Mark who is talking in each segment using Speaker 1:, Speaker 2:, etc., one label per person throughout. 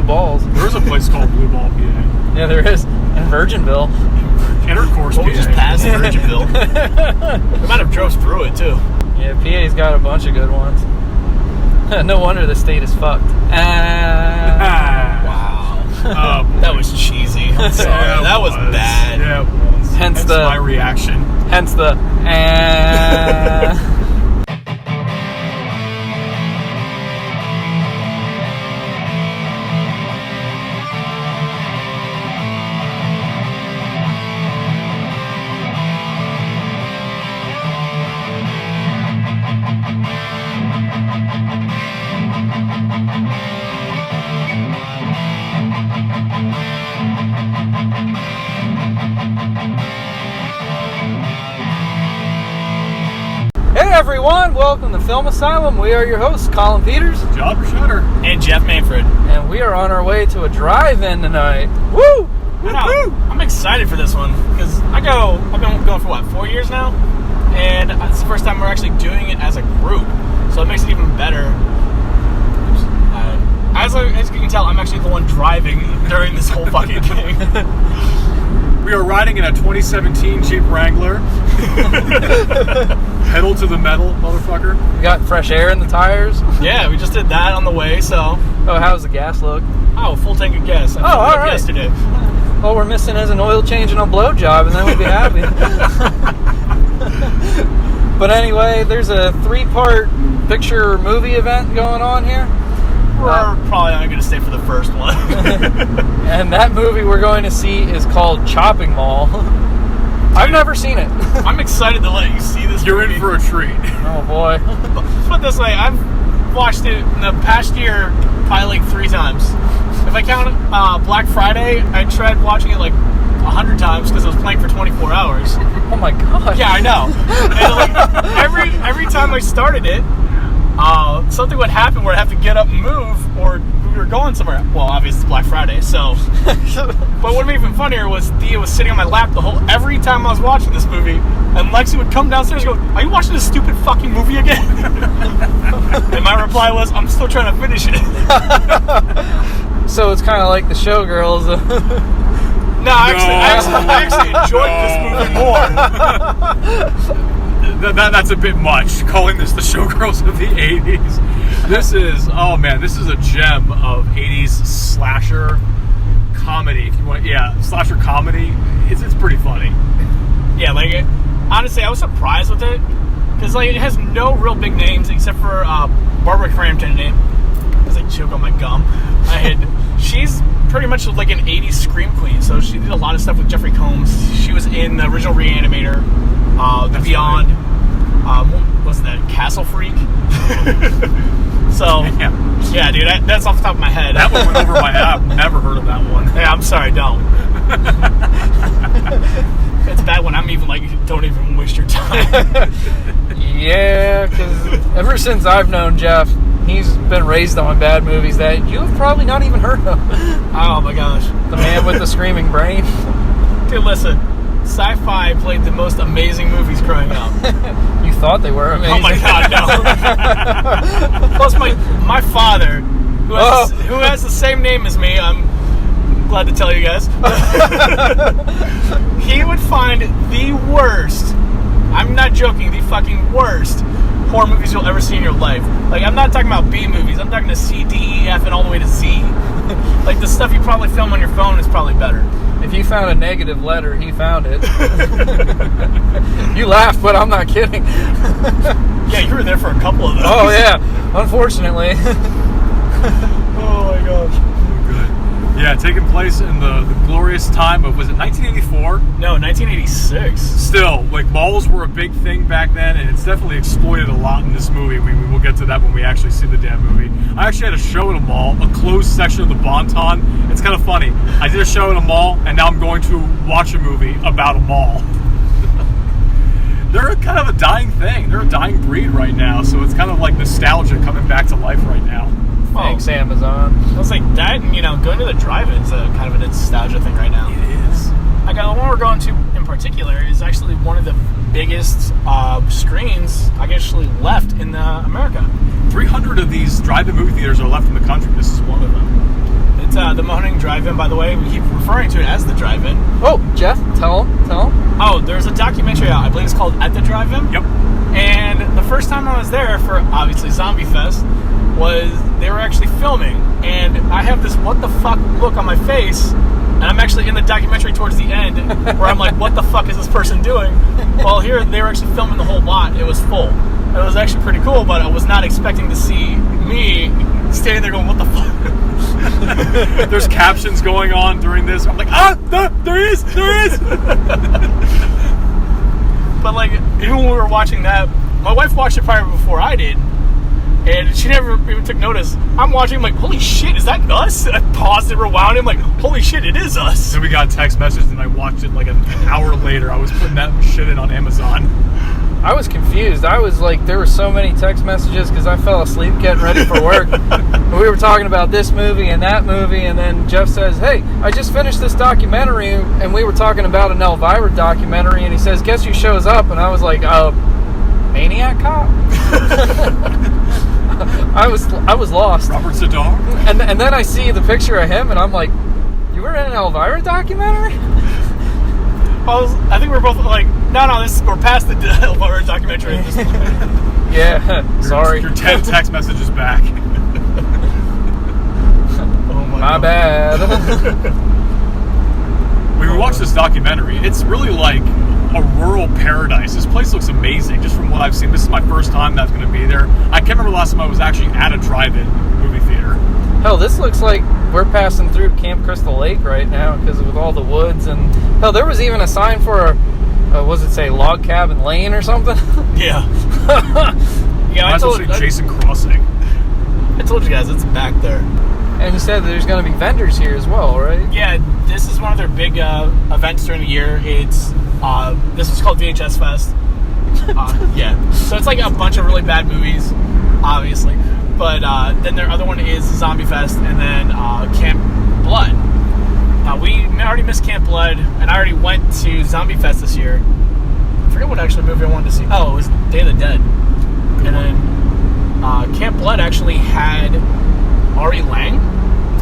Speaker 1: Blue Balls.
Speaker 2: There's a place called Blue Ball, PA.
Speaker 1: Yeah, there is. In Virginville.
Speaker 2: Intercourse, PA.
Speaker 3: We just passed Virginville. We might have drove through it, too.
Speaker 1: Yeah, PA's got a bunch of good ones. No wonder the state is fucked.
Speaker 3: Wow. That was cheesy. I'm sorry.
Speaker 2: Yeah,
Speaker 3: that was bad.
Speaker 2: Yeah, it was.
Speaker 1: Hence
Speaker 2: my reaction.
Speaker 1: Hence the Hey everyone, welcome to Film Asylum. We are your hosts, Colin Peters,
Speaker 2: John Shutter,
Speaker 3: and Jeff Manfred.
Speaker 1: and we are on our way to a drive-in tonight. Woo!
Speaker 3: I'm excited for this one because I've been going for 4 years now, and it's the first time we're actually doing it as a group, so it makes it even better. As you can tell, I'm actually the one driving during this whole fucking thing.
Speaker 2: We are riding in a 2017 Jeep Wrangler. Pedal to the metal, motherfucker.
Speaker 1: We got fresh air in the tires.
Speaker 3: Yeah, we just did that on the way, so...
Speaker 1: Oh, how's the gas look?
Speaker 3: Oh, full tank of gas. I
Speaker 1: all
Speaker 3: filled it up
Speaker 1: right.
Speaker 3: yesterday.
Speaker 1: All we're missing is an oil change and a blowjob, and then we'll be happy. But anyway, there's a 3-part picture movie event going on here.
Speaker 3: We're probably not going to stay for the first one.
Speaker 1: And that movie we're going to see is called Chopping Mall. I've never seen it.
Speaker 3: I'm excited to let you see this
Speaker 2: You're
Speaker 3: movie.
Speaker 2: in for a treat.
Speaker 1: Oh boy.
Speaker 3: Put it this way, I've watched it in the past year probably like 3 times. If I count Black Friday, I tried watching it like 100 times because it was playing for 24 hours.
Speaker 1: Oh my god.
Speaker 3: Yeah, I know. And like every time I started it, something would happen where I'd have to get up and move, or we were going somewhere. Well, obviously it's Black Friday, so. But what made me even funnier was Thea was sitting on my lap every time I was watching this movie, and Lexi would come downstairs and go, "Are you watching this stupid fucking movie again?" And my reply was, "I'm still trying to finish it."
Speaker 1: So it's kind of like the Showgirls.
Speaker 3: No, I actually enjoyed this movie more.
Speaker 2: That's a bit much, calling this the Showgirls of the 80s. This is a gem of 80s slasher comedy, if you want. Yeah, slasher comedy. It's pretty funny.
Speaker 3: Yeah, like, honestly, I was surprised with it, because like, it has no real big names except for Barbara Crampton in it. I was like, choke on my gum. She's pretty much like an 80s scream queen, so she did a lot of stuff with Jeffrey Combs. She was in the original Reanimator, The Beyond. What was that? Castle Freak? So, yeah, dude, that's off the top of my head.
Speaker 2: That one went over my head. I've never heard of that one.
Speaker 3: Yeah, I'm sorry, don't. It's bad when I'm even like, don't even waste your time.
Speaker 1: Yeah, because ever since I've known Jeff, he's been raised on bad movies that you have probably not even heard of.
Speaker 3: Oh my gosh.
Speaker 1: The Man with the Screaming Brain.
Speaker 3: Dude, listen. Sci-fi played the most amazing movies growing up.
Speaker 1: You thought they were amazing.
Speaker 3: Oh my god, no. Plus my father, who has the same name as me, I'm glad to tell you guys. He would find the worst, I'm not joking, the fucking worst horror movies you'll ever see in your life. Like, I'm not talking about B movies, I'm talking to C, D, E, F, and all the way to Z. Like, the stuff you probably film on your phone is probably better.
Speaker 1: If you found a negative letter, he found it. You laughed, but I'm not kidding.
Speaker 3: Yeah, you were there for a couple of those.
Speaker 1: Oh, yeah. Unfortunately.
Speaker 3: Oh, my gosh.
Speaker 2: Good. Yeah, taking place in the glorious time of, was it 1984?
Speaker 3: No, 1986.
Speaker 2: Still, like, malls were a big thing back then, and it's definitely exploited a lot in this movie. We'll get to that when we actually see the damn movie. I actually had a show at a mall, a closed section of the Bon-Ton. It's kind of funny. I did a show at a mall, and now I'm going to watch a movie about a mall. They're kind of a dying thing. They're a dying breed right now, so it's kind of like nostalgia coming back to life right now.
Speaker 1: Thanks, Amazon.
Speaker 3: I was like, that, and, going to the drive-in is a kind of a nostalgia thing right now.
Speaker 2: It is.
Speaker 3: I got the one we're going to in particular is actually one of the biggest screens actually left in America.
Speaker 2: 300 of these drive-in movie theaters are left in the country. This is one of them.
Speaker 3: at the Mahoning Drive-In, by the way. We keep referring to it as the Drive-In.
Speaker 1: Oh, Jeff, tell him.
Speaker 3: Oh, there's a documentary out. I believe it's called At the Drive-In.
Speaker 2: Yep.
Speaker 3: And the first time I was there for, obviously, Zombie Fest, was they were actually filming. And I have this what the fuck look on my face. And I'm actually in the documentary towards the end where I'm like, what the fuck is this person doing? Well, here, they were actually filming the whole lot. It was full. It was actually pretty cool, but I was not expecting to see me standing there going, what the fuck?
Speaker 2: There's captions going on during this. I'm like, there is.
Speaker 3: But like, even when we were watching that, my wife watched it probably before I did, and she never even took notice. I'm watching, I'm like, holy shit, is that us? I paused and rewound him, like, holy shit, it is us.
Speaker 2: Then we got text messages, and I watched it like an hour later. I was putting that shit in on Amazon.
Speaker 1: I was confused. I was like, there were so many text messages because I fell asleep getting ready for work. We were talking about this movie and that movie, and then Jeff says, hey, I just finished this documentary, and we were talking about an Elvira documentary, and he says, guess who shows up? And I was like, Maniac Cop? I was lost.
Speaker 2: Robert Zadar?
Speaker 1: And then I see the picture of him, and I'm like, you were in an Elvira documentary?
Speaker 3: I think we're both like, no, we're past the Elvira documentary at this point.
Speaker 1: Yeah, sorry.
Speaker 2: You're 10 text messages back.
Speaker 3: Oh my
Speaker 1: My
Speaker 3: God.
Speaker 1: bad.
Speaker 2: When we watched this documentary, it's really like a rural paradise. This place looks amazing, just from what I've seen. This is my first time that's going to be there. I can't remember the last time I was actually at a drive-in movie theater.
Speaker 1: Hell, this looks like we're passing through Camp Crystal Lake right now because with all the woods and hell, there was even a sign for was it say Log Cabin Lane or something?
Speaker 3: Yeah. Yeah,
Speaker 2: I told Jason Crossing.
Speaker 3: I told you guys it's back there.
Speaker 1: And you said there's going to be vendors here as well, right?
Speaker 3: Yeah, this is one of their big events during the year. It's this is called VHS Fest. Yeah, so it's like a bunch of really bad movies, obviously. But then their other one is Zombie Fest, and then Camp Blood. We already missed Camp Blood, and I already went to Zombie Fest this year. I forget what actually movie I wanted to see. Oh, it was Day of the Dead. And then Camp Blood actually had Ari Lang.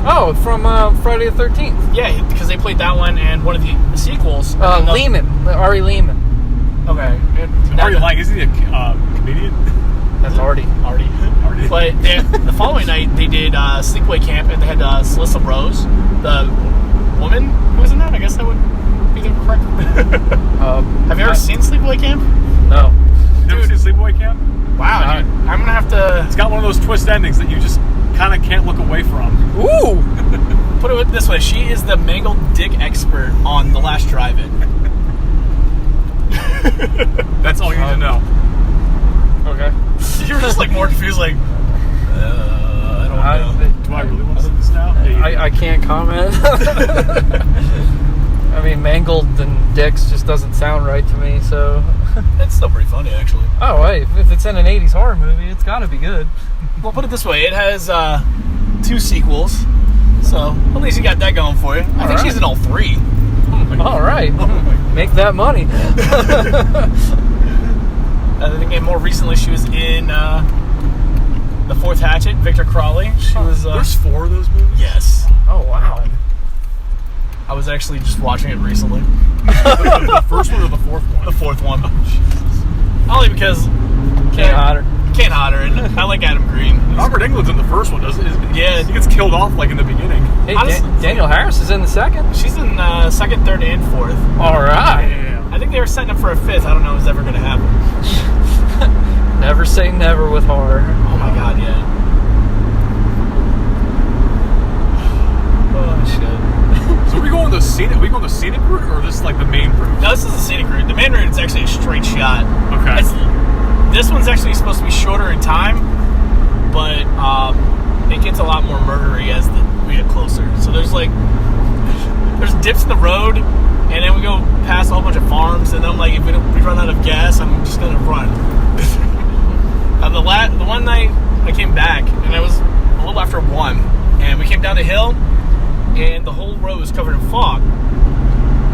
Speaker 1: Oh, from Friday the 13th.
Speaker 3: Yeah, because they played that one and one of the sequels.
Speaker 1: Lehman. Ari Lehman.
Speaker 3: Okay.
Speaker 2: Ari Lang, isn't he a comedian?
Speaker 1: That's Artie.
Speaker 3: But the following night, they did Sleepaway Camp, and they had Celissa Rose, the woman who was in that. I guess that would be the correct. Have you ever seen Sleepaway Camp?
Speaker 1: No.
Speaker 2: Never seen Sleepaway Camp?
Speaker 3: Wow, dude. I'm going to have to...
Speaker 2: It's got one of those twist endings that you just kind of can't look away from.
Speaker 1: Ooh!
Speaker 3: Put it this way, she is the mangled dick expert on The Last Drive-In.
Speaker 2: That's all you need to know.
Speaker 1: Okay.
Speaker 3: You were just like more confused, like, I don't know.
Speaker 2: Do I really want to see this now?
Speaker 1: I can't comment. I mean, mangled and dicks just doesn't sound right to me, so...
Speaker 3: It's still pretty funny, actually.
Speaker 1: Oh, wait, if it's in an 80s horror movie, it's gotta be good.
Speaker 3: Well, put it this way, it has 2 sequels, so at least you got that going for you. I think she's in all 3.
Speaker 1: All right. Make that money.
Speaker 3: I think and more recently she was in The Fourth Hatchet, Victor Crowley. She was...
Speaker 2: There's 4 of those movies?
Speaker 3: Yes.
Speaker 1: Oh, wow.
Speaker 3: I was actually just watching it recently.
Speaker 2: The first one or the fourth one?
Speaker 3: The fourth one. Only because...
Speaker 1: Can't hide her.
Speaker 3: Can't hide her, and I like Adam Green.
Speaker 2: Robert Englund's in the first one, doesn't he?
Speaker 3: Yeah.
Speaker 2: He gets killed off, like, in the beginning.
Speaker 1: Hey,
Speaker 3: Honestly,
Speaker 1: Daniel Harris is in the second.
Speaker 3: She's in second, third, and fourth.
Speaker 1: All right.
Speaker 2: Yeah.
Speaker 3: I think they were setting up for a 5th. I don't know if it's ever going to happen.
Speaker 1: Never say never with horror.
Speaker 3: Oh my god, yeah. Oh, shit.
Speaker 2: So are we going the scenic route, or just, like, the main route?
Speaker 3: No, this is the scenic route. The main route is actually a straight shot.
Speaker 2: Okay.
Speaker 3: This one's actually supposed to be shorter in time, but it gets a lot more murdery as we get closer. So there's dips in the road, and then we go past a whole bunch of farms, and then I'm like, if we run out of gas, I'm just gonna run. The one night I came back, and it was a little after 1, and we came down the hill, and the whole road was covered in fog,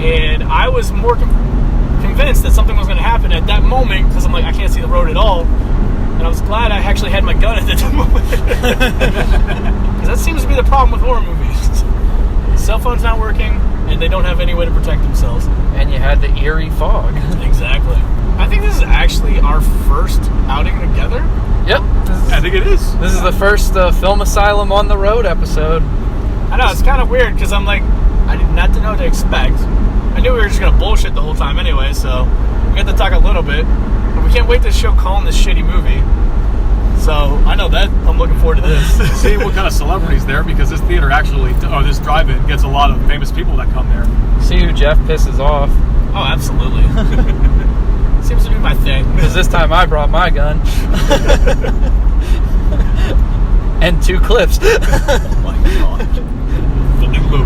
Speaker 3: and I was more convinced that something was going to happen at that moment, because I'm like, I can't see the road at all, and I was glad I actually had my gun at that moment, because that seems to be the problem with horror movies. cell phone's not working, and they don't have any way to protect themselves.
Speaker 1: And you had the eerie fog.
Speaker 3: Exactly. I think this is actually our first outing together.
Speaker 1: Yep.
Speaker 2: I think it is.
Speaker 1: This is the first Film Asylum on the Road episode.
Speaker 3: I know, it's kind of weird, because I'm like, I did not know what to expect. I knew we were just going to bullshit the whole time anyway, so we got to talk a little bit. But we can't wait to show Colin this shitty movie. So, I know that. I'm looking forward to this.
Speaker 2: See what kind of celebrities there, because this theater actually, or this drive-in, gets a lot of famous people that come there.
Speaker 1: See who Jeff pisses off.
Speaker 3: Oh, absolutely. Seems to be my thing.
Speaker 1: Because this time I brought my gun. And 2 clips.
Speaker 3: Oh my god.
Speaker 2: Fucking low.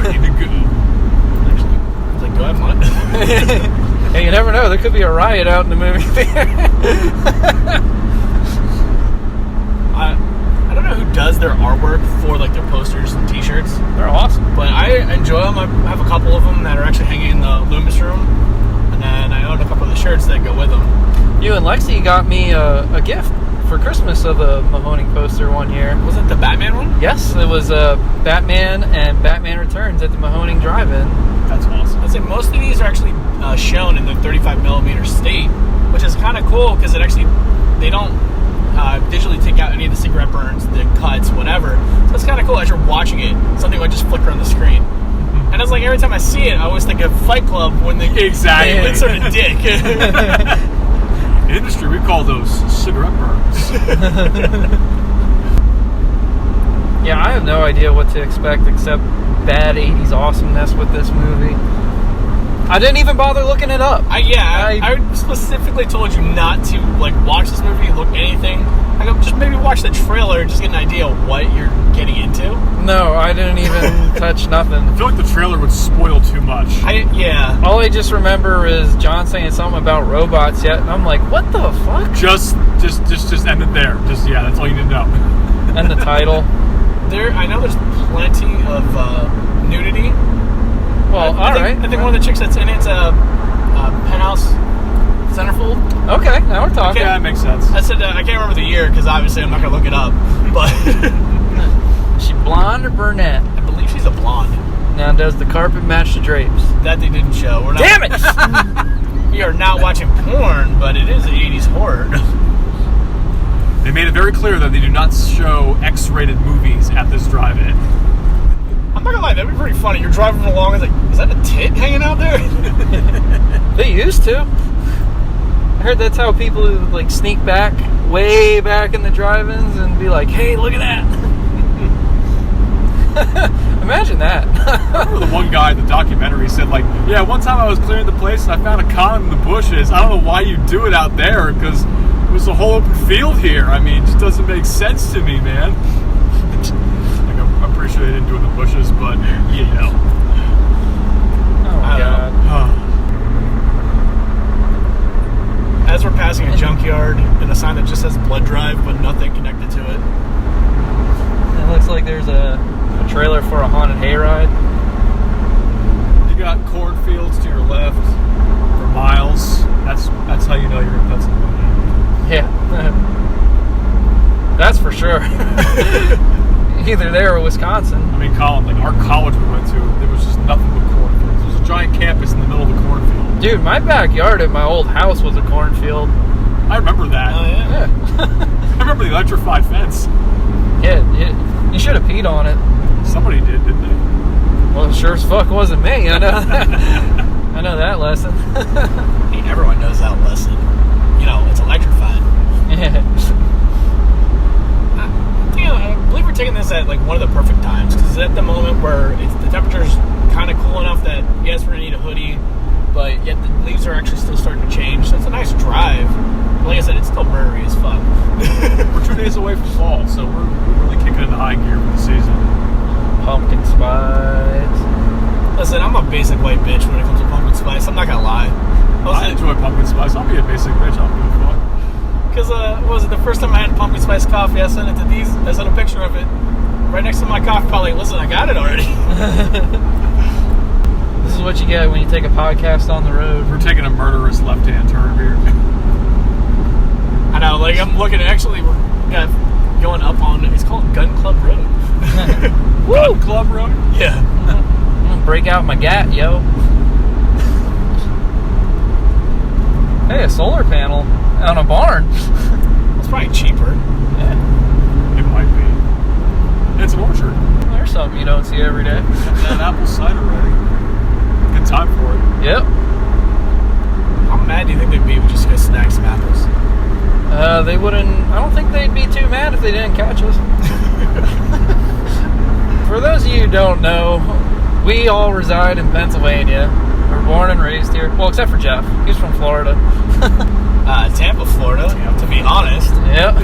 Speaker 2: Ready to go.
Speaker 3: Actually, I was like, do I have fun?
Speaker 1: Hey, you never know. There could be a riot out in the movie theater.
Speaker 3: I don't know who does their artwork for like their posters and t-shirts.
Speaker 1: They're awesome.
Speaker 3: But I enjoy them. I have a couple of them that are actually hanging in the Loomis room. And then I own a couple of the shirts that go with them.
Speaker 1: You and Lexi got me a gift for Christmas of the Mahoning poster one year.
Speaker 3: Was it the Batman one?
Speaker 1: Yes, it was Batman and Batman Returns at the Mahoning Drive-In.
Speaker 3: That's awesome. I'd say most of these are actually shown in the 35mm state, which is kind of cool because it actually, they don't digitally take out any of the cigarette burns, the cuts, whatever. So it's kind of cool as you're watching it. Something might just flicker on the screen. And it's like every time I see it, I always think of Fight Club when they insert a dick.
Speaker 2: In industry, we call those cigarette burns.
Speaker 1: Yeah, I have no idea what to expect except bad 80s awesomeness with this movie. I didn't even bother looking it up.
Speaker 3: I specifically told you not to like watch this movie, look anything. I go, just maybe watch the trailer, just get an idea of what you're getting into.
Speaker 1: No, I didn't even touch nothing.
Speaker 2: I feel like the trailer would spoil too much.
Speaker 1: All I just remember is John saying something about robots yet, and I'm like, what the fuck?
Speaker 2: Just end it there. That's all you need to know.
Speaker 1: And the title.
Speaker 3: I know there's plenty of nudity.
Speaker 1: Well,
Speaker 3: I think one of the chicks that's in it's a penthouse centerfold.
Speaker 1: Okay, now we're talking.
Speaker 2: Yeah, that makes sense.
Speaker 3: I said I can't remember the year because obviously I'm not going to look it up. But
Speaker 1: Is she blonde or brunette?
Speaker 3: I believe she's a blonde.
Speaker 1: Now, does the carpet match the drapes?
Speaker 3: That they didn't show. We're not,
Speaker 1: Damn it!
Speaker 3: We are not watching porn, but it is an 80s horror.
Speaker 2: They made it very clear that they do not show X-rated movies at this drive-in.
Speaker 3: I'm not gonna lie, that'd be pretty funny. You're driving along and it's like, is that a tit hanging out there?
Speaker 1: They used to. I heard that's how people like sneak back, way back in the drive-ins and be like, hey, look at that. Imagine that.
Speaker 2: I remember the one guy in the documentary said, like, yeah, one time I was clearing the place and I found a condom in the bushes. I don't know why you do it out there because it was a whole open field here. I mean, it just doesn't make sense to me, man. Like, I'm pretty sure they didn't do it in the bushes, but, you know.
Speaker 1: Oh, my God.
Speaker 3: As we're passing a junkyard and a sign that just says blood drive, but nothing connected to it.
Speaker 1: It looks like there's a trailer for a haunted hayride.
Speaker 2: You got cornfields to your left for miles. That's how you know you're in Pennsylvania.
Speaker 1: Yeah. That's for sure. Either there or Wisconsin.
Speaker 2: I mean, Colin, like our college we went to, there was just nothing but cornfields. There was a giant campus in the middle of the cornfield.
Speaker 1: Dude, my backyard at my old house was a cornfield.
Speaker 2: I remember that.
Speaker 3: Oh, yeah.
Speaker 2: I remember the electrified fence.
Speaker 1: Yeah, you should have peed on it.
Speaker 2: Somebody did, didn't they?
Speaker 1: Well, sure as fuck wasn't me. I know that. I know that lesson.
Speaker 3: Hey, everyone knows that lesson. You know, it's electrified.
Speaker 1: Yeah.
Speaker 3: I believe we're taking this at like one of the perfect times because it's at the moment where the temperature's kind of cool enough that yes, we're gonna need a hoodie, but yet the leaves are actually still starting to change. So it's a nice drive. But like I said, it's still murdery as fuck.
Speaker 2: We're 2 days away from fall, so we're really kicking into high gear for the season.
Speaker 1: Pumpkin spice.
Speaker 3: Listen, I'm a basic white bitch when it comes to pumpkin spice. I'm not gonna lie.
Speaker 2: I enjoy pumpkin spice. I'll be a basic bitch. I'll give a fuck.
Speaker 3: Because, what was it, the first time I had pumpkin spice coffee, I sent it to these, I sent a picture of it right next to my coffee pot, like, listen, I got it already.
Speaker 1: This is what you get when you take a podcast on the road.
Speaker 2: We're taking a murderous left-hand turn here.
Speaker 3: I know, like, I'm looking at, actually, we're going up on, it's called Gun Club Road.
Speaker 2: Gun Club Road?
Speaker 3: Yeah.
Speaker 1: I'm gonna break out my gat, yo. Hey, a solar panel on a barn.
Speaker 3: It's probably cheaper.
Speaker 1: Yeah.
Speaker 2: It might be. It's an orchard.
Speaker 1: There's something you don't see every day.
Speaker 2: That apple cider ready. Good time for it.
Speaker 1: Yep.
Speaker 3: How mad do you think they'd be if we just go snag some apples?
Speaker 1: They wouldn't. I don't think they'd be too mad if they didn't catch us. For those of you who don't know, we all reside in Pennsylvania. We're born and raised here. Well, except for Jeff. He's from Florida.
Speaker 3: Tampa, Florida. To be honest,
Speaker 1: Yep.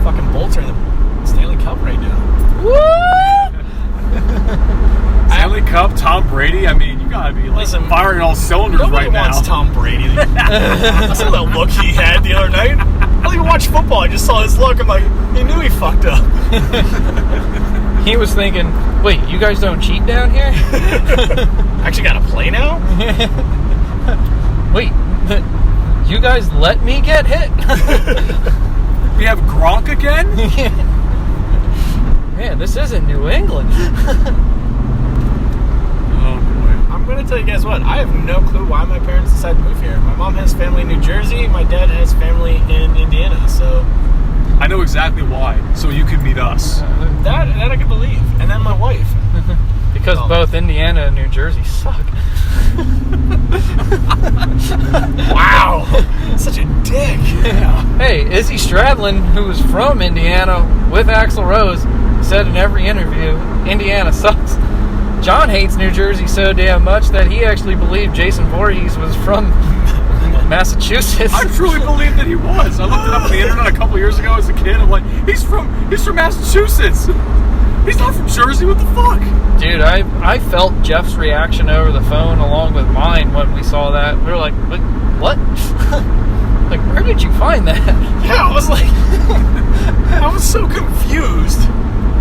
Speaker 3: fucking Bolts are in the Stanley Cup right now.
Speaker 1: What?
Speaker 2: Stanley Cup, Tom Brady. I mean, you gotta be like
Speaker 3: Listen,
Speaker 2: firing all cylinders
Speaker 3: Nobody
Speaker 2: right now.
Speaker 3: wants Tom Brady. I saw that look he had the other night. I don't even watch football. I just saw his look. I'm like, he knew he fucked up.
Speaker 1: He was thinking, wait, you guys don't cheat down here?
Speaker 3: Actually got to play now?
Speaker 1: Wait, you guys let me get hit?
Speaker 2: We have Gronk again?
Speaker 1: Man, this isn't New England.
Speaker 2: Oh boy.
Speaker 3: I'm going to tell you guys what. I have no clue why my parents decided to move here. My mom has family in New Jersey. My dad has family in Indiana. So
Speaker 2: I know exactly why. So you can meet us.
Speaker 3: that I can believe. And then my wife.
Speaker 1: Because both Indiana and New Jersey suck.
Speaker 3: Wow. Such a dick.
Speaker 2: Yeah.
Speaker 1: Hey, Izzy Stradlin, who was from Indiana with Axl Rose, said in every interview, Indiana sucks. John hates New Jersey so damn much that he actually believed Jason Voorhees was from Massachusetts.
Speaker 2: I truly believe that he was. I looked it up on the internet a couple years ago as a kid. I'm like, he's from Massachusetts. He's not from Jersey. What the fuck?
Speaker 1: Dude, I felt Jeff's reaction over the phone along with mine when we saw that. We were like, what? Like, where did you find that?
Speaker 3: Yeah, I was like, I was so confused.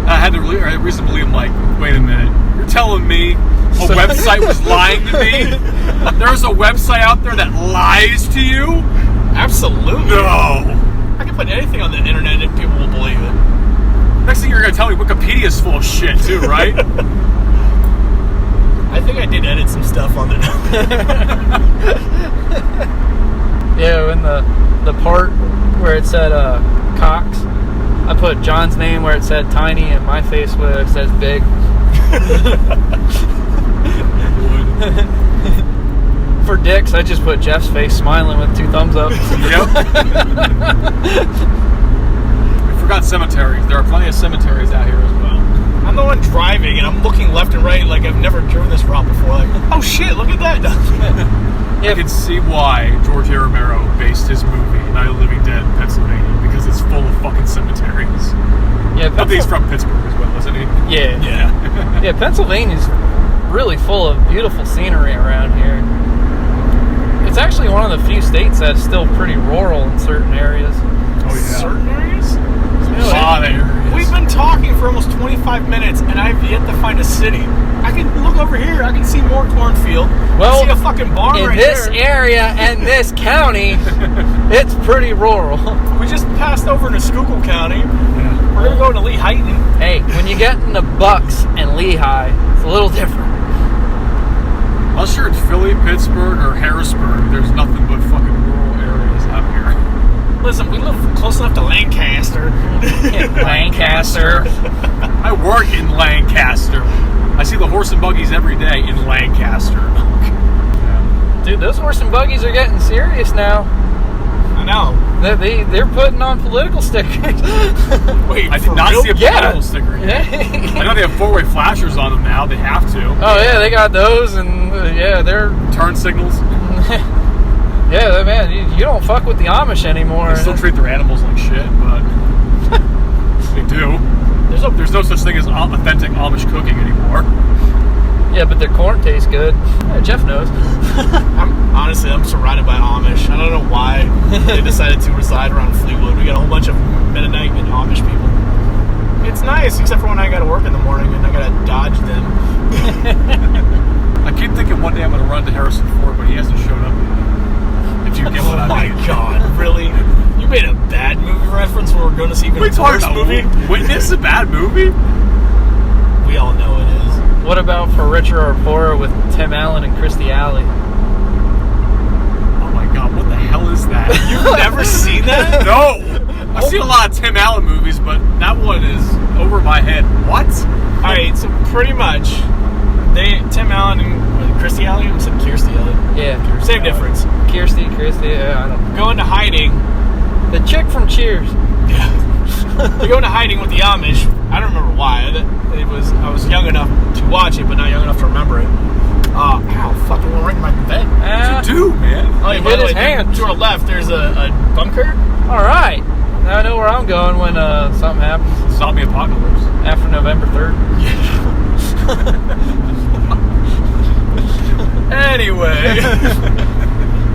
Speaker 2: I had reason to believe. I'm like, wait a minute. You're telling me a website was lying to me? There's a website out there that lies to you?
Speaker 3: Absolutely.
Speaker 2: No.
Speaker 3: I can put anything on the internet and people will believe it.
Speaker 2: Next thing you're going to tell me Wikipedia's full of shit too, right?
Speaker 3: I think I did edit some stuff on it.
Speaker 1: Yeah, in the part where it said Cox, I put John's name where it said tiny and my face where it says big. For dicks, I just put Jeff's face smiling with 2 thumbs up.
Speaker 2: Yep. We forgot cemeteries. There are plenty of cemeteries out here as well.
Speaker 3: I'm the one driving and I'm looking left and right like I've never driven this route before. Like, oh shit, look at that.
Speaker 2: I can see why George A. Romero based his movie Night of the Living Dead in Pennsylvania, because it's full of fucking cemeteries.
Speaker 1: Yeah,
Speaker 2: I think he's from Pittsburgh as well, isn't he?
Speaker 1: Yeah.
Speaker 3: Yeah.
Speaker 1: Yeah, Pennsylvania's really full of beautiful scenery around here. It's actually one of the few states that's still pretty rural in certain areas.
Speaker 2: Oh yeah.
Speaker 3: Certain areas?
Speaker 2: A lot of areas.
Speaker 3: We've been talking for almost 25 minutes and I've yet to find a city. I can look over here, I can see more cornfield.
Speaker 1: Well,
Speaker 3: I see a fucking barn
Speaker 1: in
Speaker 3: right
Speaker 1: this
Speaker 3: there.
Speaker 1: area and this county, it's pretty rural.
Speaker 3: We just passed over into Schuylkill County.
Speaker 2: Yeah.
Speaker 3: We're going to go to Lehigh.
Speaker 1: Hey, when you get into Bucks and Lehigh, it's a little different.
Speaker 2: Unless you're in Philly, Pittsburgh, or Harrisburg, there's nothing but fucking rural areas out here.
Speaker 3: Listen, we live close enough to Lancaster.
Speaker 1: Lancaster.
Speaker 2: I work in Lancaster. I see the horse and buggies every day in Lancaster. Yeah.
Speaker 1: Dude, those horse and buggies are getting serious now.
Speaker 3: I know.
Speaker 1: They're putting on political stickers.
Speaker 3: Wait,
Speaker 2: I
Speaker 3: for
Speaker 2: did not
Speaker 3: real?
Speaker 2: see a political sticker yet. I know they have 4-way flashers on them now. They have to.
Speaker 1: Oh yeah, they got those, and they're
Speaker 2: Turn signals.
Speaker 1: yeah, man. You don't fuck with the Amish anymore.
Speaker 2: They still treat their animals like shit, but they do. There's no such thing as authentic Amish cooking anymore.
Speaker 1: Yeah, but their corn tastes good. Yeah, Jeff knows.
Speaker 3: I'm surrounded by Amish. I don't know why they decided to reside around Fleetwood. We got a whole bunch of Mennonite and Amish people. It's nice, except for when I got to work in the morning and I got to dodge them.
Speaker 2: I keep thinking one day I'm going to run to Harrison Ford, but he hasn't showed up yet. If you get what I mean.
Speaker 3: Oh my god, really? You made a bad movie reference when we're going to see even a worse movie?
Speaker 2: Witness, a bad movie?
Speaker 3: we all know it is.
Speaker 1: What about For Richer or Poorer with Tim Allen and Kirstie Alley?
Speaker 2: Oh my god, what the hell is that?
Speaker 3: You've never seen that?
Speaker 2: No! I've seen a lot of Tim Allen movies, but that one is over my head. What?
Speaker 3: Alright, so pretty much, Tim Allen and Kirstie Alley, I said Kirstie Alley.
Speaker 1: Yeah.
Speaker 3: Same difference.
Speaker 1: Kirstie, yeah, I don't know.
Speaker 3: Go into hiding.
Speaker 1: The chick from Cheers.
Speaker 3: Yeah. They go into hiding with the Amish. I don't remember why. I was young enough to watch it, but not young enough to remember it. Ow, fuck, it went right in my bed.
Speaker 2: What'd you do, man?
Speaker 3: Oh, yeah, by the way,
Speaker 1: hand.
Speaker 3: to our left, there's a bunker.
Speaker 1: All right. Now I know where I'm going when something happens.
Speaker 2: Zombie apocalypse.
Speaker 1: After November 3rd.
Speaker 3: Anyway.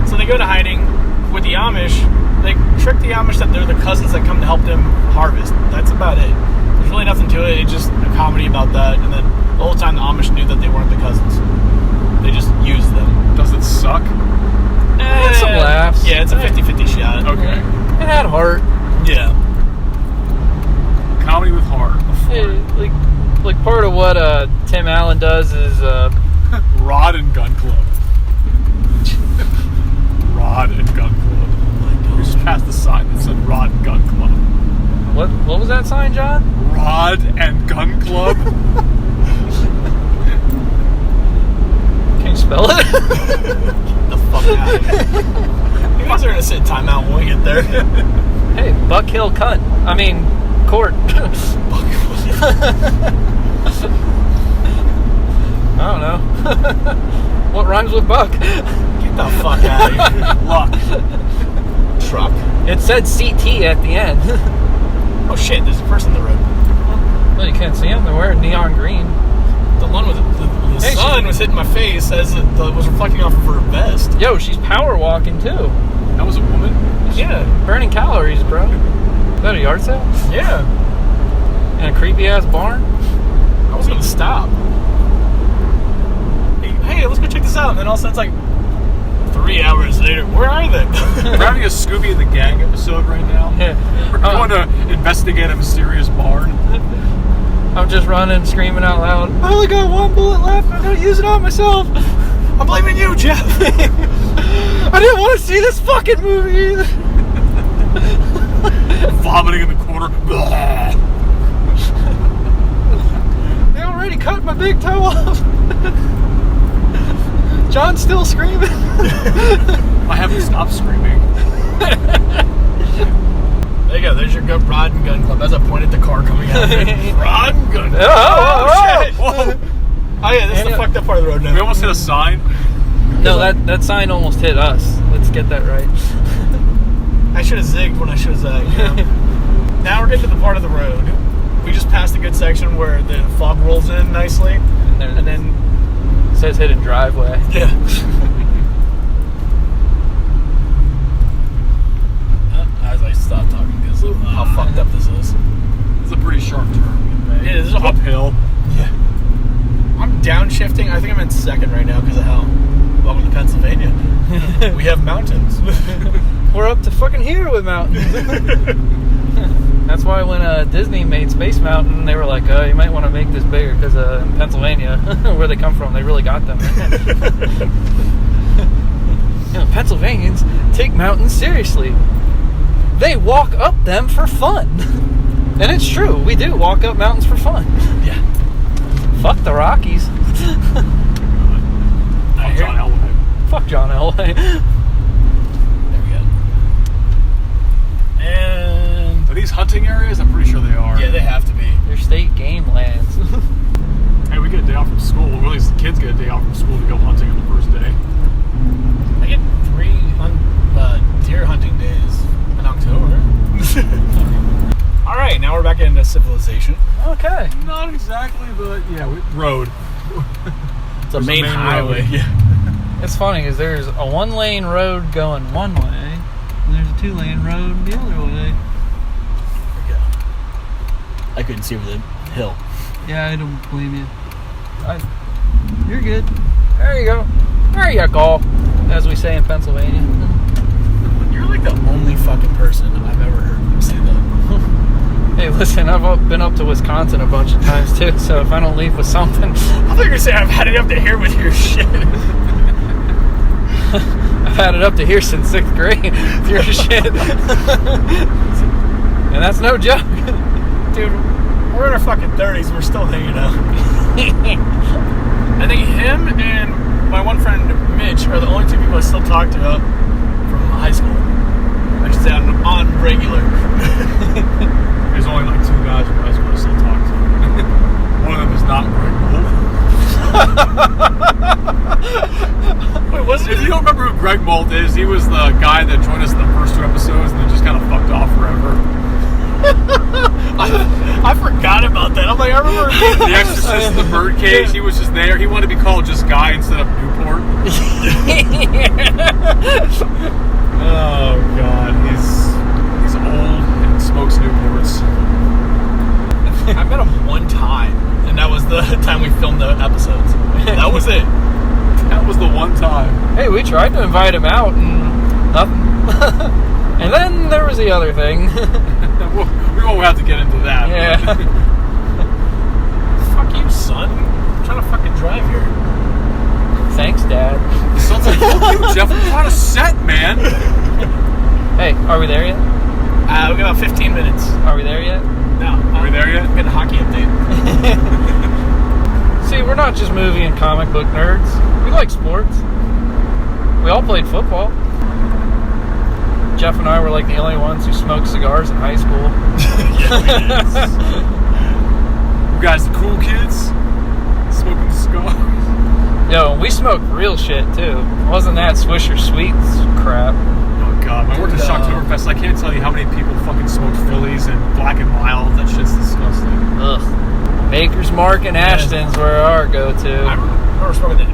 Speaker 3: So they go to hiding with the Amish. They trick the Amish that they're the cousins that come to help them harvest. That's about it. There's really nothing to it. It's just a comedy about that. And then the whole time the Amish knew that they weren't the cousins. They just used them.
Speaker 2: Does it suck?
Speaker 1: Had some laughs.
Speaker 3: Yeah, it's a 50-50 shot.
Speaker 2: Okay.
Speaker 1: It had heart.
Speaker 3: Yeah.
Speaker 2: Comedy with heart.
Speaker 1: Like part of what Tim Allen does is
Speaker 2: Rod and Gun Club. Rod and Gun Club. We just passed the sign that said Rod and Gun Club.
Speaker 1: what was that sign, John?
Speaker 2: Rod and Gun Club.
Speaker 1: Can you spell it?
Speaker 3: Get the fuck out of here. You guys are gonna sit in timeout when we get there.
Speaker 1: Hey, Buck Hill cunt. I mean, court. I don't know. What rhymes with Buck?
Speaker 3: Get the fuck out of here.
Speaker 2: Luck.
Speaker 3: Truck.
Speaker 1: It said CT at the end.
Speaker 3: Oh shit, there's a person in the road.
Speaker 1: Well, you can't see them. They're wearing neon green.
Speaker 3: The one with the sun was hitting my face as it was reflecting off of her vest.
Speaker 1: Yo, she's power walking too.
Speaker 2: That was a woman?
Speaker 3: Yeah.
Speaker 1: Burning calories, bro. Is that a yard sale?
Speaker 3: Yeah.
Speaker 1: In a creepy ass barn?
Speaker 3: I was gonna stop. Hey, let's go check this out. And then all of a sudden it's like 3 hours later. Where are they?
Speaker 2: We're having a Scooby and the Gang episode right now.
Speaker 1: Yeah.
Speaker 2: We're going to investigate a mysterious barn.
Speaker 1: I'm just running, screaming out loud. I only got one bullet left. I'm gonna use it on myself.
Speaker 3: I'm blaming you, Jeff.
Speaker 1: I didn't want to see this fucking movie either.
Speaker 2: Vomiting in the corner.
Speaker 1: They already cut my big toe off. John's still screaming.
Speaker 2: I haven't stopped screaming.
Speaker 3: There you go. There's your Rod and Gun Club. As I pointed the car coming out. Rod and Gun Club.
Speaker 1: Oh,
Speaker 3: shit.
Speaker 2: Whoa.
Speaker 3: Oh yeah, this is the fucked up part of the road now.
Speaker 2: We almost hit a sign.
Speaker 1: No, that sign almost hit us. Let's get that right.
Speaker 3: I should have zigged when I should have zagged. You know? Now we're getting to the part of the road. We just passed a good section where the fog rolls in nicely, and then
Speaker 1: it says hidden driveway.
Speaker 3: yeah. As I stop talking, because how fucked up this is.
Speaker 2: It's a pretty sharp turn.
Speaker 3: Yeah, this is a
Speaker 2: uphill.
Speaker 3: Yeah. I'm downshifting. I think I'm in second right now because of how. Welcome to Pennsylvania. We have mountains.
Speaker 1: We're up to fucking here with mountains. That's why when Disney made Space Mountain, they were like, you might want to make this bigger because in Pennsylvania, where they come from, they really got them. Pennsylvanians take mountains seriously. They walk up them for fun. And it's true, we do walk up mountains for fun.
Speaker 3: Yeah.
Speaker 1: Fuck the Rockies.
Speaker 2: John Elway.
Speaker 1: Fuck John Elway.
Speaker 3: There we go. And
Speaker 2: Are these hunting areas? I'm pretty sure they are.
Speaker 3: yeah, they have to be.
Speaker 1: They're state game lands.
Speaker 2: Hey, we get a day off from school. Well, at least the kids get a day off from school to go hunting on the first day.
Speaker 3: I get 3 deer hunting days in October. All right, now we're back into civilization.
Speaker 1: Okay.
Speaker 2: Not exactly, but yeah, road.
Speaker 3: It's a main highway.
Speaker 2: Road.
Speaker 3: Yeah.
Speaker 1: It's funny because there's a 1-lane road going one way, and there's a 2-lane road the other way.
Speaker 3: There we go. I couldn't see over the hill.
Speaker 1: Yeah, I don't blame you. You're good. There you go. There you go, as we say in Pennsylvania.
Speaker 3: You're like the only fucking person I've ever heard say that.
Speaker 1: Hey, Hey, listen, I've been up to Wisconsin a bunch of times too, so if I don't leave with something...
Speaker 3: I thought you were going to say I've had it up to here with your shit.
Speaker 1: I've had it up to here since 6th grade with your shit. And that's no joke.
Speaker 3: Dude, we're in our fucking 30s. We're still hanging out. I think him and my one friend Mitch are the only two people I still talk to from high school. I should say on regular.
Speaker 2: There's only like 2 guys from high school I still talk to. One of them is not Greg Moult.
Speaker 3: Wait, wasn't
Speaker 2: If you don't remember who Greg Moult is, he was the guy that joined us in the first 2 episodes and then just kind of fucked off forever.
Speaker 3: I forgot about that. I'm like, I remember
Speaker 2: The Exorcist, the Birdcage. He was just there. He wanted to be called just Guy instead of Newport. Oh God, he's old and smokes Newports.
Speaker 3: I met him one time, and that was the time we filmed the episodes. That was it.
Speaker 2: That was the one time.
Speaker 1: Hey, we tried to invite him out, and nothing. And then there was the other thing.
Speaker 2: We won't have to get into that.
Speaker 1: Yeah.
Speaker 3: Fuck you, son. I'm trying to fucking drive here.
Speaker 1: Thanks, Dad.
Speaker 2: Son's like, fuck you, Jeff. I'm trying to set, man.
Speaker 1: Hey, are we there yet?
Speaker 3: We got about 15 minutes.
Speaker 1: Are we there yet?
Speaker 3: No.
Speaker 2: Are we there yet?
Speaker 3: Get a hockey update.
Speaker 1: See, we're not just movie and comic book nerds. We like sports. We all played football. Jeff and I were like the only ones who smoked cigars in high school.
Speaker 2: You guys, the cool kids, smoking cigars.
Speaker 1: Yo, we smoked real shit too. Wasn't that Swisher Sweets crap?
Speaker 2: Oh God, when I worked at Shocktoberfest, I can't tell you how many people fucking smoked Phillies and Black and Mild. That shit's disgusting.
Speaker 1: Ugh. Baker's Mark and Ashton's were our go-to.
Speaker 3: I remember smoking the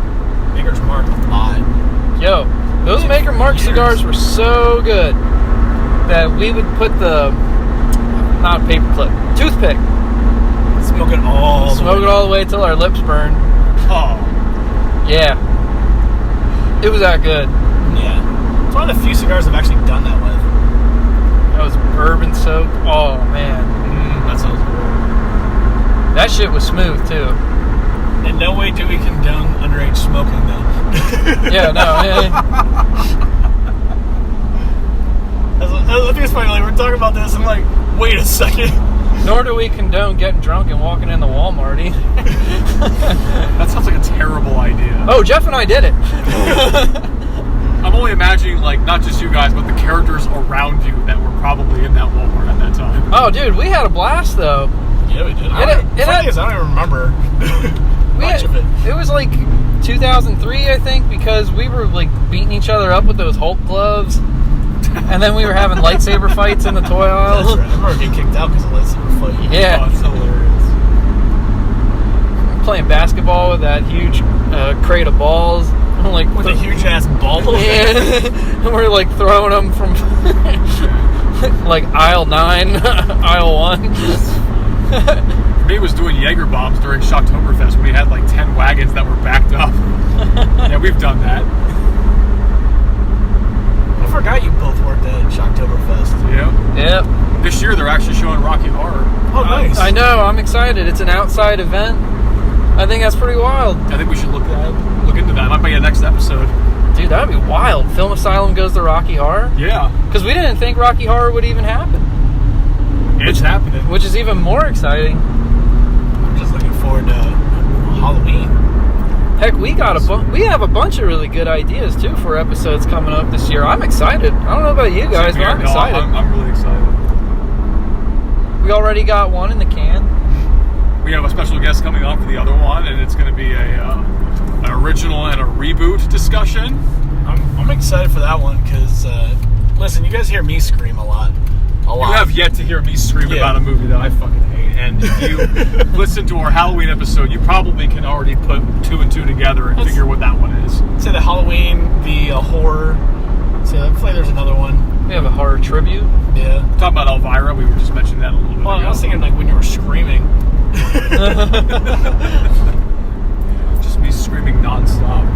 Speaker 3: Baker's Mark a lot.
Speaker 1: Yo, those Maker Mark cigars were so good that we would put the, not paperclip, toothpick.
Speaker 3: Smoke it all
Speaker 1: the way till our lips burn.
Speaker 2: Oh.
Speaker 1: Yeah. It was that good.
Speaker 3: Yeah. It's one of the few cigars I've actually done that with.
Speaker 1: That was bourbon soaked. Oh, man.
Speaker 2: That sounds good.
Speaker 1: That shit was smooth, too.
Speaker 3: In no way do we condone underage smoking, though.
Speaker 1: Yeah, no.
Speaker 3: I think it's funny, like, we're talking about this, and I'm like, wait a second.
Speaker 1: Nor do we condone getting drunk and walking in the Walmart.
Speaker 2: That sounds like a terrible idea.
Speaker 1: Oh, Jeff and I did it.
Speaker 2: I'm only imagining, like, not just you guys, but the characters around you that were probably in that Walmart at that time.
Speaker 1: Oh, dude, we had a blast, though.
Speaker 3: Yeah, we did.
Speaker 1: I don't
Speaker 3: even remember much of it.
Speaker 1: It was like 2003, I think, because we were like beating each other up with those Hulk gloves, and then we were having lightsaber fights in the toy aisle.
Speaker 3: That's right. I remember getting kicked out because of lightsaber fight.
Speaker 1: Yeah.
Speaker 2: Oh, it's hilarious.
Speaker 1: Playing basketball with that huge crate of balls, like
Speaker 3: With a huge ass ball.
Speaker 1: Yeah, and we're like throwing them from like aisle 9, aisle 1.
Speaker 2: Me was doing Jaeger bombs during Shocktoberfest when we had like 10 wagons that were backed up. Yeah, we've done that.
Speaker 3: I forgot you both worked at Shocktoberfest.
Speaker 2: Yeah.
Speaker 1: Yep.
Speaker 2: This year they're actually showing Rocky Horror.
Speaker 3: Oh, nice.
Speaker 1: I know. I'm excited. It's an outside event. I think that's pretty wild.
Speaker 2: I think we should look into that. Might be a next episode.
Speaker 1: Dude, that'd be wild. Film Asylum goes to Rocky Horror.
Speaker 2: Yeah.
Speaker 1: Because we didn't think Rocky Horror would even happen.
Speaker 2: It's happening.
Speaker 1: Which is even more exciting.
Speaker 3: I'm just looking forward to Halloween.
Speaker 1: Heck, we have a bunch of really good ideas too for episodes coming up this year. I'm excited. I don't know about you guys, but I'm excited.
Speaker 2: I'm really excited.
Speaker 1: We already got one in the can.
Speaker 2: We have a special guest coming on for the other one, and it's going to be an original and a reboot discussion.
Speaker 3: I'm excited for that one because, listen, you guys hear me scream a lot.
Speaker 2: You have yet to hear me scream about a movie that I fucking hate. And if you listen to our Halloween episode, you probably can already put 2 and 2 together and figure what that one is.
Speaker 3: Say the Halloween, the horror. So I feel like there's another one.
Speaker 1: We have a horror tribute.
Speaker 3: Yeah.
Speaker 2: Talking about Elvira, we were just mentioning that a little bit ago.
Speaker 3: I was thinking like when you were screaming.
Speaker 2: Just me screaming nonstop.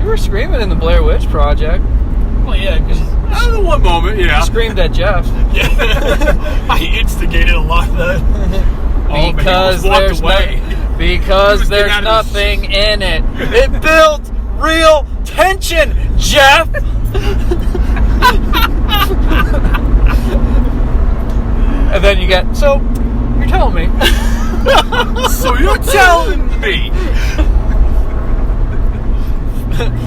Speaker 1: You were screaming in the Blair Witch Project.
Speaker 3: Well, yeah, because
Speaker 2: I don't know one moment, yeah.
Speaker 1: Screamed at Jeff.
Speaker 3: Yeah. I instigated a lot of that.
Speaker 1: Because there's nothing in it. It built real tension, Jeff. And then you get, so you're telling me.
Speaker 2: So you're telling me.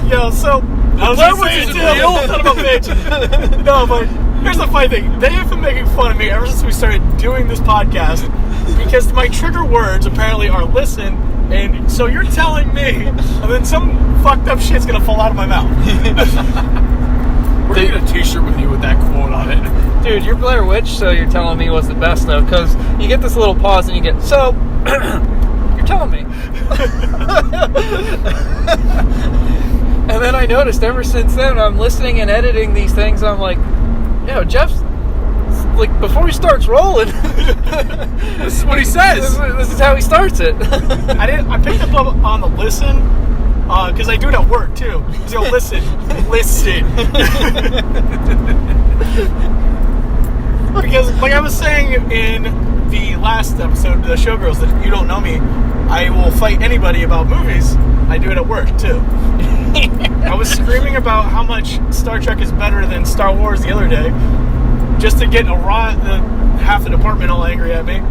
Speaker 3: Yo, so
Speaker 2: that was his deal.
Speaker 3: Son of a bitch. No, but here's the funny thing. They have been making fun of me ever since we started doing this podcast because my trigger words apparently are listen, and so you're telling me, and then some fucked up shit's gonna fall out of my mouth.
Speaker 2: We're gonna get a t-shirt with you with that quote on it.
Speaker 1: Dude, your Blair Witch, so you're telling me, was the best, though, because you get this little pause and you get, so, you're telling me. And then I noticed ever since then, I'm listening and editing these things, I'm like, yo, Jeff's, like, before he starts rolling,
Speaker 2: this is what he says.
Speaker 1: This is how he starts it.
Speaker 3: I picked up on the listen, because I do it at work, too. So listen. Because, like I was saying in the last episode of the Showgirls, that if you don't know me, I will fight anybody about movies. I do it at work, too. I was screaming about how much Star Trek is better than Star Wars the other day, just to get half the department all angry at me.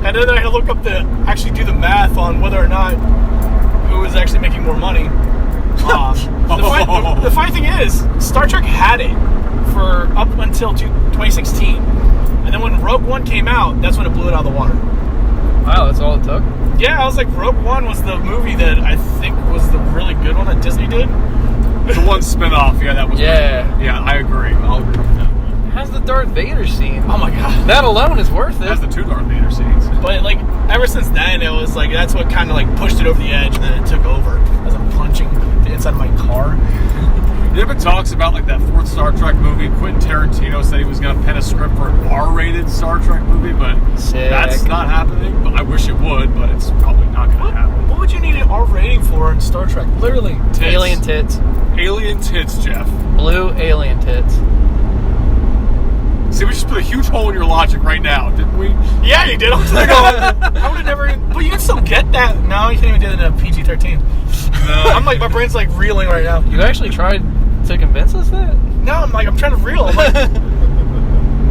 Speaker 3: And then I had to look up actually do the math on whether or not who was actually making more money. The funny thing is, Star Trek had it for up until 2016. And then when Rogue One came out, that's when it blew it out of the water.
Speaker 1: Wow, that's all it took?
Speaker 3: Yeah, I was like, Rogue One was the movie that I think was the really good one that Disney did.
Speaker 2: The one spin-off, yeah, that was
Speaker 1: Yeah.
Speaker 2: Good. Yeah, I agree. I'll agree with that one.
Speaker 1: How's the Darth Vader scene?
Speaker 3: Oh my god.
Speaker 1: That alone is worth it.
Speaker 2: That's the two Darth Vader scenes.
Speaker 3: But, like, ever since then, it was like, that's what kind of, like, pushed it over the edge, and then it took over. As I'm punching the inside of my car.
Speaker 2: There have been talks about, like, that fourth Star Trek movie. Quentin Tarantino said he was going to pen a script for an R-rated Star Trek movie, but
Speaker 1: Sick.
Speaker 2: That's not happening. But I wish it would, but it's probably not going to happen.
Speaker 3: What would you need an R rating for in Star Trek? Literally.
Speaker 2: Tits.
Speaker 1: Alien tits.
Speaker 2: Alien tits, Jeff.
Speaker 1: Blue alien tits.
Speaker 2: See, we just put a huge hole in your logic right now, didn't we?
Speaker 3: Yeah, you did. I was like, I would have never. But you can still get that. No, you can't even do it in a PG-13.
Speaker 2: No.
Speaker 3: I'm like, my brain's like reeling right now.
Speaker 1: You actually tried to convince us that?
Speaker 3: No, I'm trying to reel.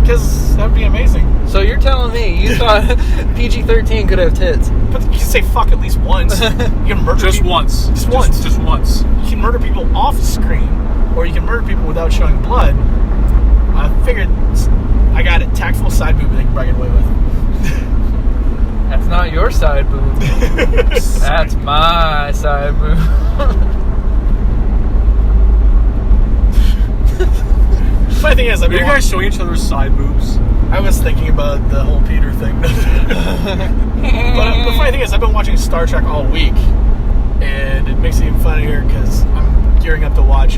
Speaker 3: Because that would be amazing.
Speaker 1: So you're telling me you thought PG-13 could have tits?
Speaker 3: But you can say fuck at least once. You can murder
Speaker 2: Just
Speaker 3: people.
Speaker 2: once.
Speaker 3: Just once.
Speaker 2: Just once.
Speaker 3: You can murder people off screen, or you can murder people without showing blood. I figured I got a tactful side boob they can probably get away with.
Speaker 1: That's not your side boob. That's my side boob.
Speaker 3: Funny thing is,
Speaker 2: Are you guys showing each other's side boobs?
Speaker 3: I was thinking about the whole Peter thing. But the funny thing is, I've been watching Star Trek all week, and it makes it even funnier because I'm gearing up to watch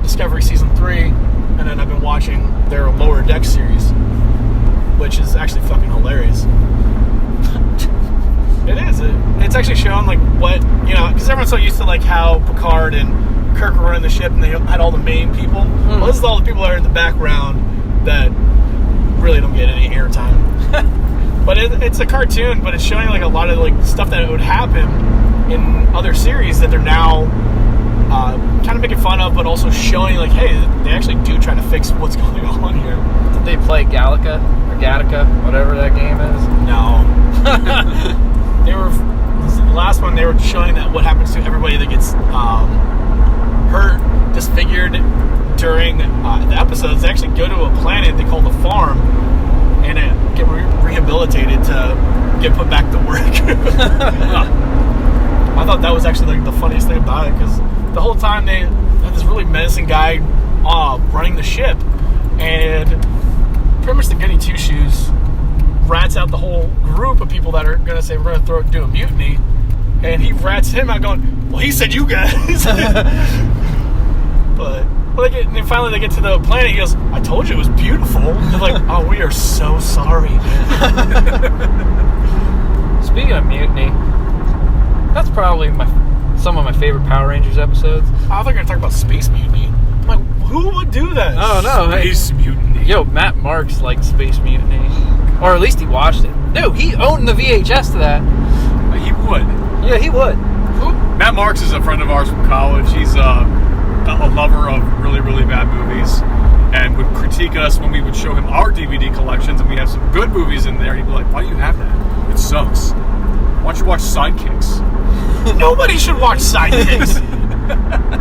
Speaker 3: Discovery Season 3, and then I've been watching their Lower Deck series, which is actually fucking hilarious. It is. It's actually showing, like, what, you know, because everyone's so used to, like, how Picard and Kirk were running the ship and they had all the main people. Well, this is all the people that are in the background that really don't get any airtime. But it's a cartoon, but it's showing, like, a lot of, like, stuff that would happen in other series that they're now kind of making fun of, but also showing, like, hey, they actually do try to fix what's going on here.
Speaker 1: Did they play Galactica or Gattaca, whatever that game is?
Speaker 3: No. They were, the last one, they were showing that what happens to everybody that gets hurt, disfigured during the episodes. They actually go to a planet they call the Farm and get rehabilitated to get put back to work. I thought that was actually, like, the funniest thing about it, because the whole time they had this really menacing guy running the ship, and pretty much the goody two-shoes rats out the whole group of people that are going to say we're going to do a mutiny, and he rats him out going, well, he said you guys. But then finally they get to the planet. He goes, I told you it was beautiful. They're like, oh, we are so sorry.
Speaker 1: Speaking of mutiny, that's probably some of my favorite Power Rangers episodes.
Speaker 3: I thought you were going to talk about Space Mutiny. I'm like, who would do that?
Speaker 1: Oh, no.
Speaker 2: Space Mutiny.
Speaker 1: Yo, Matt Marks liked Space Mutiny. Or at least he watched it. No, he owned the VHS to that.
Speaker 2: He would.
Speaker 1: Yeah, he would.
Speaker 2: Matt Marks is a friend of ours from college. He's a lover of really, really bad movies and would critique us when we would show him our DVD collections and we have some good movies in there. He'd be like, why do you have that? It sucks. Why don't you watch Sidekicks?
Speaker 3: Nobody should watch Sidekicks.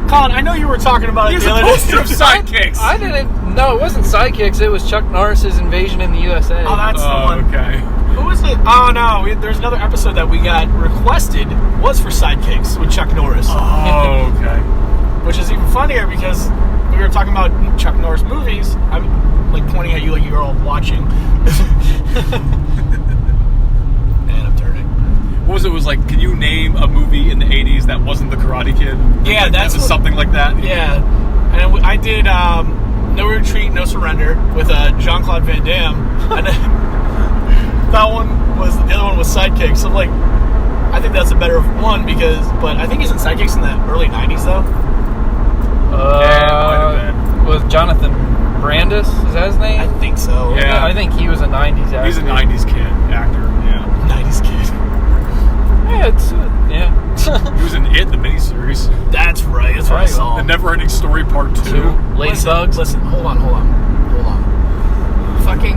Speaker 3: Colin, I know you were talking about it the other
Speaker 2: He's
Speaker 3: day.
Speaker 2: supposed to have Sidekicks.
Speaker 1: I didn't. No, it wasn't Sidekicks. It was Chuck Norris's Invasion in the USA.
Speaker 3: Oh, that's the one.
Speaker 2: Okay.
Speaker 3: Who was it? Oh, no. There's another episode that we got requested was for Sidekicks with Chuck Norris.
Speaker 2: Oh, okay.
Speaker 3: Which is even funnier because we were talking about Chuck Norris movies. I'm like pointing at you like you're all watching. And I'm turning.
Speaker 2: What was it? It was like, can you name a movie in the 80s that wasn't The Karate Kid?
Speaker 3: Yeah,
Speaker 2: Like,
Speaker 3: that's
Speaker 2: it was something like that.
Speaker 3: Yeah. And I did No Retreat, No Surrender with Jean-Claude Van Damme. And the other one was Sidekicks. So like, I think that's a better one but I think he's in Sidekicks in the early 90s though.
Speaker 2: Yeah, it might have been.
Speaker 1: Was Jonathan Brandis? Is that his name?
Speaker 3: I think so.
Speaker 2: Yeah.
Speaker 1: I think he was a 90s actor.
Speaker 2: He's a 90s kid actor, yeah.
Speaker 3: 90s kid.
Speaker 1: Yeah, it's... yeah.
Speaker 2: He was in It, the miniseries.
Speaker 3: That's right. That's what I saw.
Speaker 2: The Never-Ending Story Part 2.
Speaker 1: Ladybugs.
Speaker 3: Listen, hold on. Fucking,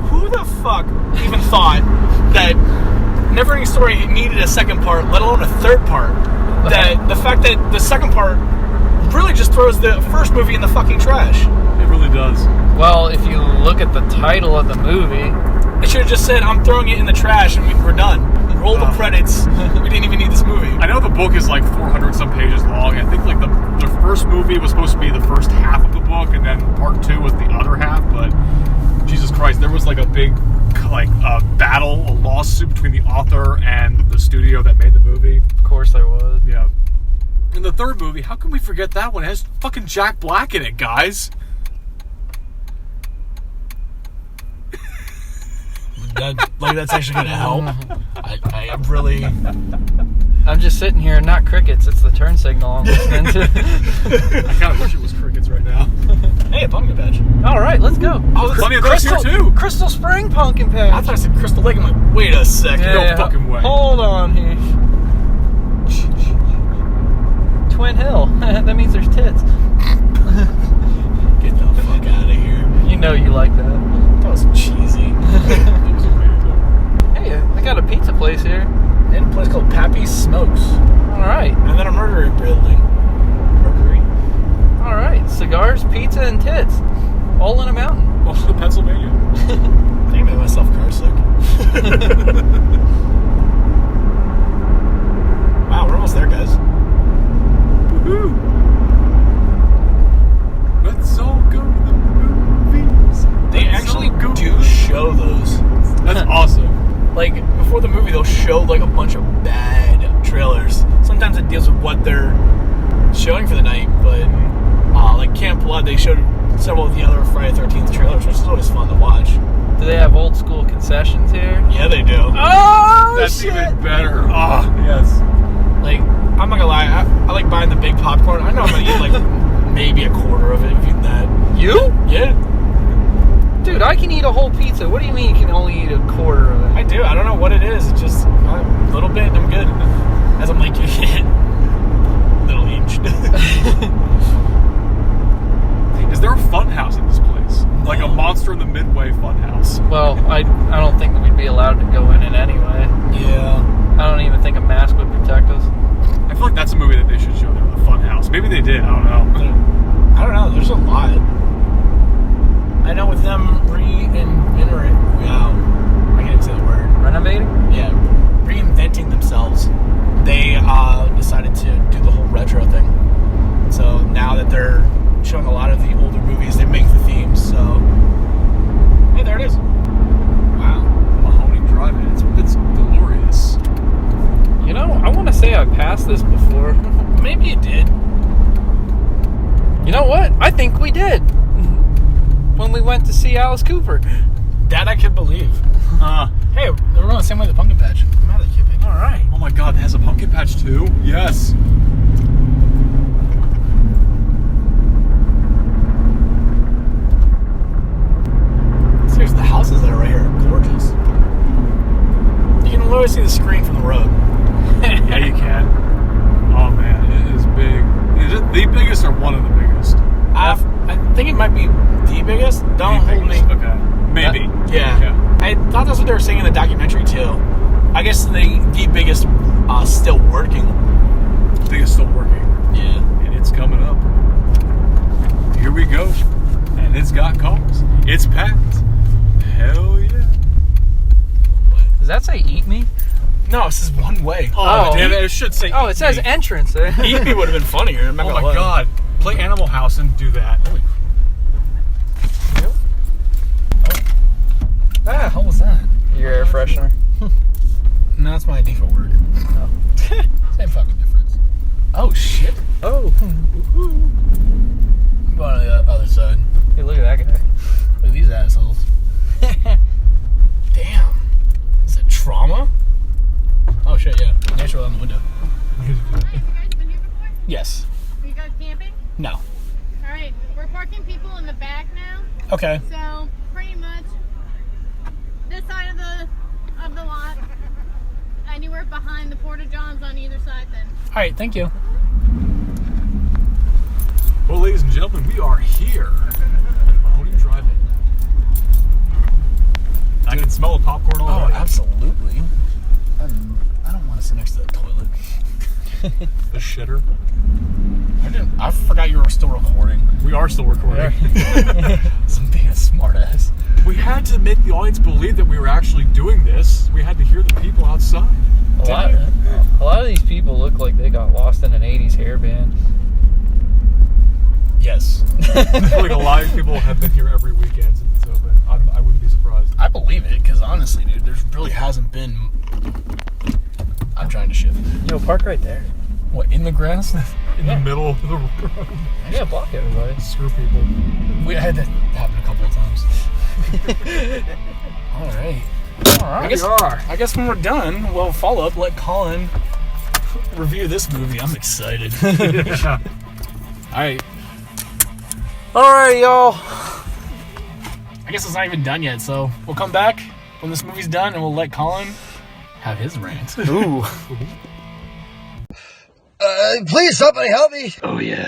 Speaker 3: who the fuck even thought that Neverending Story needed a second part, let alone a third part? That the fact that the second part really just throws the first movie in the fucking trash.
Speaker 2: It really does.
Speaker 1: Well, if you look at the title of the movie...
Speaker 3: It should have just said, I'm throwing it in the trash and we're done. Roll the credits. We didn't even need this movie.
Speaker 2: I know the book is like 400 some pages long. I think like the first movie was supposed to be the first half of the book, and then part 2 was the other half. But Jesus Christ, there was like a big battle, a lawsuit between the author and the studio that made the movie.
Speaker 1: Of course there was.
Speaker 2: Yeah. And the third movie, how can we forget that one? It has fucking Jack Black in it, guys.
Speaker 3: That's actually gonna help. I really.
Speaker 1: I'm just sitting here, not crickets. It's the turn signal I'm listening to.
Speaker 2: I kind of wish it was crickets right now.
Speaker 3: Hey, a pumpkin patch.
Speaker 1: All right, let's go.
Speaker 3: Oh,
Speaker 2: Plenty of those here too.
Speaker 1: Crystal Spring pumpkin patch.
Speaker 3: I thought I said Crystal Lake. I'm like, wait a second.
Speaker 2: No fucking way.
Speaker 1: Hold on here. Twin Hill. That means there's tits.
Speaker 3: Get the fuck out of here.
Speaker 1: You know you like that.
Speaker 3: That was cheesy.
Speaker 1: Hey, I got a pizza place here.
Speaker 3: In a place called Pappy's Smokes.
Speaker 1: All right.
Speaker 3: And then a murdery building. Murdery?
Speaker 1: All right. Cigars, pizza, and tits. All in a mountain.
Speaker 2: Welcome to Pennsylvania.
Speaker 3: I think I made myself car sick. Wow, we're almost there, guys.
Speaker 2: Woohoo! Let's all go to the movies.
Speaker 3: They actually do show those.
Speaker 2: That's awesome.
Speaker 3: Like, before the movie, they'll show, like, a bunch of bad trailers. Sometimes it deals with what they're showing for the night, but, like, Camp Blood, they showed several of the other Friday the 13th trailers, which is always fun to watch.
Speaker 1: Do they have old school concessions here?
Speaker 3: Yeah, they do.
Speaker 1: Oh,
Speaker 2: That's
Speaker 1: shit.
Speaker 2: even better. Oh, yes.
Speaker 3: Like, I'm not gonna lie, I like buying the big popcorn. I know I'm gonna eat, like, maybe a quarter of it, if even that.
Speaker 1: You?
Speaker 3: Yeah.
Speaker 1: Dude, I can eat a whole pizza. What do you mean you can only eat a quarter of it?
Speaker 3: I do. I don't know what it is. It's just a little bit and I'm good. As I'm like, little inch.
Speaker 2: Is there a fun house in this place? Like a Monster in the Midway fun house?
Speaker 1: Well, I don't think that we'd be allowed to go in it anyway.
Speaker 3: Yeah.
Speaker 1: I don't even think a mask would protect us.
Speaker 2: I feel like that's a movie that they should show there, the fun house. Maybe they did. I don't know.
Speaker 3: I don't know. There's a lot. I know with them I can't even say the word.
Speaker 1: Renovating?
Speaker 3: Yeah, reinventing themselves. They decided to do the whole retro thing. So now that they're showing a lot of the older movies, they make the themes. So, hey, there it is. Wow,
Speaker 2: Mahoning Drive-In. It's glorious.
Speaker 1: You know, I want to say I passed this before.
Speaker 3: maybe you did.
Speaker 1: You know what? I think we did. When we went to see Alice Cooper.
Speaker 3: That I can believe. Hey, we're going the same way the pumpkin patch. I'm mad at you, baby.
Speaker 2: All right. Oh my God, it has a pumpkin patch too. Yes.
Speaker 3: Seriously, the houses that are right here are gorgeous. You can literally see the screen from the road.
Speaker 2: Yeah, you can. Oh man, it is big. Is it the biggest or one of the biggest?
Speaker 3: I think it might be the biggest. Don't
Speaker 2: The
Speaker 3: hold me.
Speaker 2: biggest. Okay. Maybe.
Speaker 3: Yeah. I thought that's what they were saying in the documentary too. I guess the biggest still working.
Speaker 2: Biggest still working.
Speaker 3: Yeah.
Speaker 2: And it's coming up. Here we go. And it's got cars. It's packed. Hell yeah.
Speaker 1: Does that say eat me?
Speaker 3: No, it says one way.
Speaker 2: Oh, damn it. It should say
Speaker 1: Oh, it says
Speaker 2: eat me.
Speaker 1: entrance.
Speaker 3: Eat me would have been funnier. I'm not
Speaker 2: Oh
Speaker 3: gonna
Speaker 2: my
Speaker 3: lie.
Speaker 2: God. Play Animal House and do that.
Speaker 3: Holy.
Speaker 1: Ah,
Speaker 3: What the hell was that?
Speaker 1: your air freshener.
Speaker 3: No, that's my ID for work.
Speaker 1: Oh.
Speaker 3: Same fucking difference. Oh shit.
Speaker 1: Oh.
Speaker 3: I'm going to the other side.
Speaker 1: Hey, look at that guy.
Speaker 3: Look at these assholes. Damn. Is it trauma? Oh shit, yeah. Natural on the window.
Speaker 4: Alright, you guys been here before?
Speaker 3: Yes.
Speaker 4: Are you guys camping?
Speaker 3: No.
Speaker 4: Alright, we're parking people in the back now.
Speaker 3: Okay.
Speaker 4: So pretty much this side of the lot. Anywhere behind the Porta Johns on either side then.
Speaker 3: Alright, thank you.
Speaker 2: Well, ladies and gentlemen, we are here at Mahoning Drive-In. I can smell the popcorn
Speaker 3: Oh,
Speaker 2: already.
Speaker 3: absolutely. I don't want to sit next to the toilet.
Speaker 2: The shitter.
Speaker 3: I forgot you were still recording.
Speaker 2: We are still recording.
Speaker 3: Some being a smart ass.
Speaker 2: We had to make the audience believe that we were actually doing this. We had to hear the people outside.
Speaker 1: A lot of these people look like they got lost in an 80s hair band.
Speaker 3: Yes.
Speaker 2: I feel like a lot of people have been here every weekend since it's open. I wouldn't be surprised.
Speaker 3: I believe it, because honestly, dude, there really hasn't been... I'm trying to shift.
Speaker 1: Yo, park right there.
Speaker 3: What, in the grass?
Speaker 2: In the middle of the road.
Speaker 1: Yeah, block everybody.
Speaker 2: Screw people.
Speaker 3: We had that happen a couple of times. All right. I guess when we're done, we'll follow up, let Colin review this movie. I'm excited.
Speaker 2: Yeah.
Speaker 3: All right.
Speaker 1: All right, y'all.
Speaker 3: I guess it's not even done yet, so we'll come back when this movie's done and we'll let Colin have his rant.
Speaker 1: Ooh.
Speaker 5: Please, somebody help me.
Speaker 3: Oh, yeah.